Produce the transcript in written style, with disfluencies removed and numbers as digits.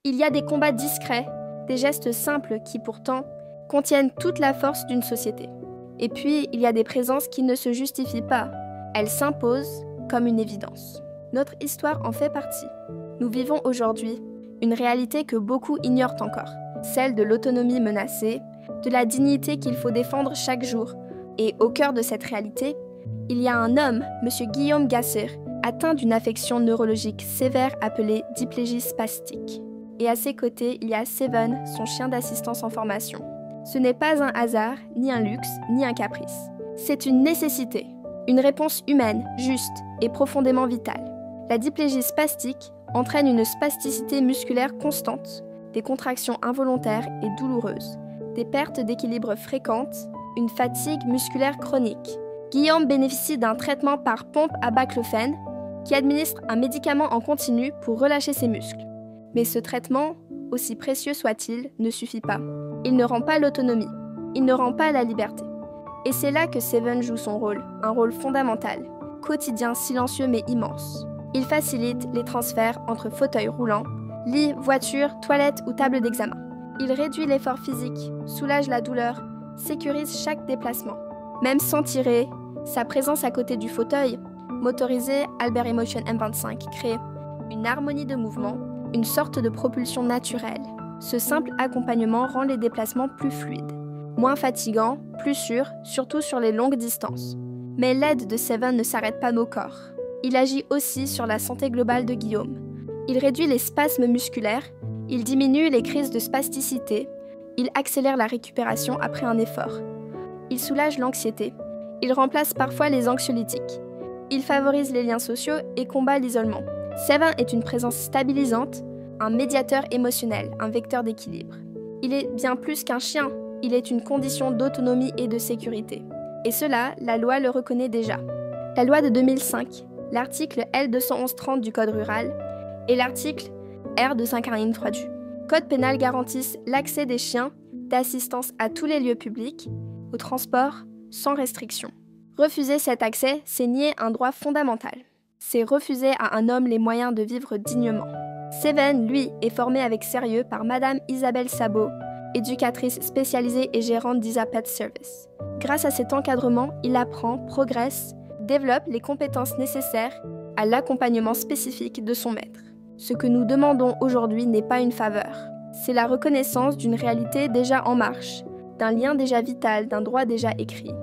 Il y a des combats discrets, des gestes simples qui pourtant contiennent toute la force d'une société. Et puis, il y a des présences qui ne se justifient pas. Elles s'imposent comme une évidence. Notre histoire en fait partie. Nous vivons aujourd'hui une réalité que beaucoup ignorent encore, celle de l'autonomie menacée, de la dignité qu'il faut défendre chaque jour. Et au cœur de cette réalité, il y a un homme, M. Guillaume Gasser, atteint d'une affection neurologique sévère appelée diplégie spastique. Et à ses côtés, il y a Seven, son chien d'assistance en formation. Ce n'est pas un hasard, ni un luxe, ni un caprice. C'est une nécessité, une réponse humaine, juste et profondément vitale. La diplégie spastique entraîne une spasticité musculaire constante, des contractions involontaires et douloureuses, des pertes d'équilibre fréquentes, une fatigue musculaire chronique. Guillaume bénéficie d'un traitement par pompe à baclofène qui administre un médicament en continu pour relâcher ses muscles. Mais ce traitement, aussi précieux soit-il, ne suffit pas. Il ne rend pas l'autonomie, il ne rend pas la liberté. Et c'est là que Seven joue son rôle, un rôle fondamental, quotidien, silencieux mais immense. Il facilite les transferts entre fauteuils roulants, lit, voiture, toilette ou table d'examen. Il réduit l'effort physique, soulage la douleur, sécurise chaque déplacement. Même sans tirer, sa présence à côté du fauteuil, motorisé Albert Emotion M25, crée une harmonie de mouvement, une sorte de propulsion naturelle. Ce simple accompagnement rend les déplacements plus fluides, moins fatigants, plus sûrs, surtout sur les longues distances. Mais l'aide de Seven ne s'arrête pas au corps. Il agit aussi sur la santé globale de Guillaume. Il réduit les spasmes musculaires, il diminue les crises de spasticité, il accélère la récupération après un effort. Il soulage l'anxiété, il remplace parfois les anxiolytiques. Il favorise les liens sociaux et combat l'isolement. Seven est une présence stabilisante, un médiateur émotionnel, un vecteur d'équilibre. Il est bien plus qu'un chien, il est une condition d'autonomie et de sécurité. Et cela, la loi le reconnaît déjà. La loi de 2005, l'article L211-30 du Code rural et l'article R251-3 du Code pénal garantissent l'accès des chiens d'assistance à tous les lieux publics, au transport, sans restriction. Refuser cet accès, c'est nier un droit fondamental. C'est refuser à un homme les moyens de vivre dignement. Seven, lui, est formé avec sérieux par Madame Isabelle Sabot, éducatrice spécialisée et gérante d'Isa Pet Service. Grâce à cet encadrement, il apprend, progresse, développe les compétences nécessaires à l'accompagnement spécifique de son maître. Ce que nous demandons aujourd'hui n'est pas une faveur. C'est la reconnaissance d'une réalité déjà en marche, d'un lien déjà vital, d'un droit déjà écrit.